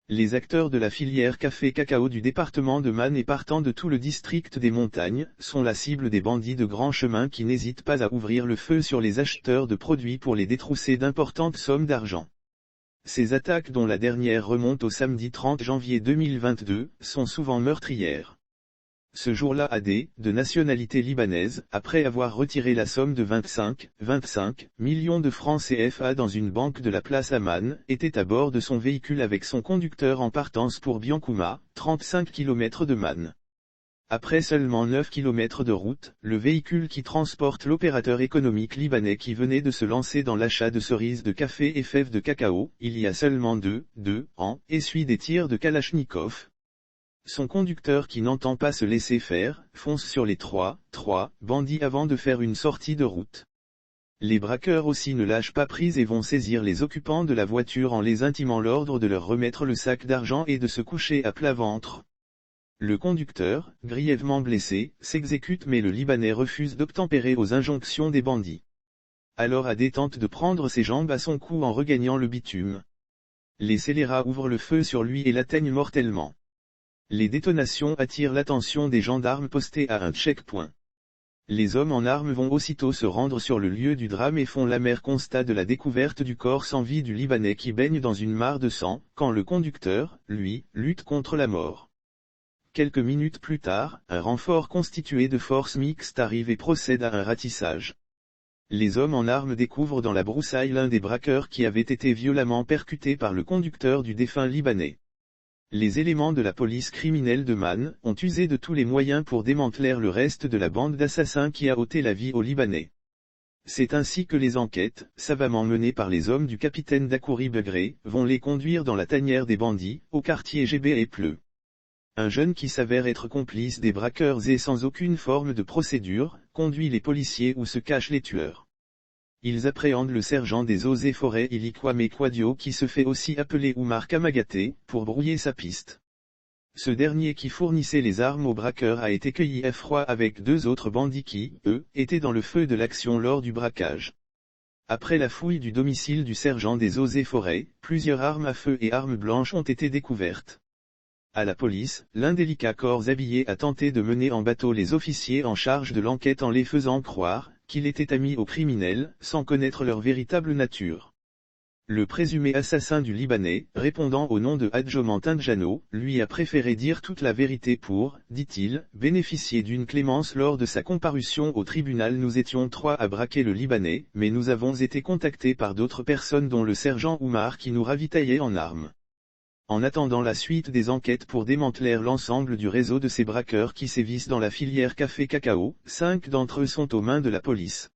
Les acteurs de la filière café-cacao du département de Man et partant de tout le district des montagnes, sont la cible des bandits de grand chemin qui n'hésitent pas à ouvrir le feu sur les acheteurs de produits pour les détrousser d'importantes sommes d'argent. Ces attaques, dont la dernière remonte au samedi 30 janvier 2022, sont souvent meurtrières. Ce jour-là, AD, de nationalité libanaise, après avoir retiré la somme de 25 millions de francs CFA dans une banque de la place Amman, était à bord de son véhicule avec son conducteur en partance pour Biancouma, 35 km de Man. Après seulement 9 km de route, le véhicule qui transporte l'opérateur économique libanais qui venait de se lancer dans l'achat de cerises de café et fèves de cacao, il y a seulement deux ans, essuie des tirs de Kalachnikov. Son conducteur qui n'entend pas se laisser faire, fonce sur les trois bandits avant de faire une sortie de route. Les braqueurs aussi ne lâchent pas prise et vont saisir les occupants de la voiture en les intimant l'ordre de leur remettre le sac d'argent et de se coucher à plat ventre. Le conducteur, grièvement blessé, s'exécute mais le Libanais refuse d'obtempérer aux injonctions des bandits. Alors AD tente de prendre ses jambes à son cou en regagnant le bitume. Les scélérats ouvrent le feu sur lui et l'atteignent mortellement. Les détonations attirent l'attention des gendarmes postés à un checkpoint. Les hommes en armes vont aussitôt se rendre sur le lieu du drame et font l'amer constat de la découverte du corps sans vie du Libanais qui baigne dans une mare de sang, quand le conducteur, lui, lutte contre la mort. Quelques minutes plus tard, un renfort constitué de forces mixtes arrive et procède à un ratissage. Les hommes en armes découvrent dans la broussaille l'un des braqueurs qui avait été violemment percuté par le conducteur du défunt Libanais. Les éléments de la police criminelle de Man ont usé de tous les moyens pour démanteler le reste de la bande d'assassins qui a ôté la vie aux Libanais. C'est ainsi que les enquêtes, savamment menées par les hommes du capitaine Dakouri Begré, vont les conduire dans la tanière des bandits, au quartier GB et Pleu. Un jeune qui s'avère être complice des braqueurs et sans aucune forme de procédure, conduit les policiers où se cachent les tueurs. Ils appréhendent le sergent des eaux et forêts Ilikwame Kwadio qui se fait aussi appeler Oumar Kamagaté, pour brouiller sa piste. Ce dernier qui fournissait les armes aux braqueurs a été cueilli à froid avec deux autres bandits qui, eux, étaient dans le feu de l'action lors du braquage. Après la fouille du domicile du sergent des eaux et forêts, plusieurs armes à feu et armes blanches ont été découvertes. À la police, l'indélicat corps habillé a tenté de mener en bateau les officiers en charge de l'enquête en les faisant croire qu'il était ami aux criminels, sans connaître leur véritable nature. Le présumé assassin du Libanais, répondant au nom de Adjoman Tindjano, lui a préféré dire toute la vérité pour, dit-il, bénéficier d'une clémence lors de sa comparution au tribunal. Nous étions 3 à braquer le Libanais, mais nous avons été contactés par d'autres personnes dont le sergent Oumar qui nous ravitaillait en armes. En attendant la suite des enquêtes pour démanteler l'ensemble du réseau de ces braqueurs qui sévissent dans la filière café-cacao, 5 d'entre eux sont aux mains de la police.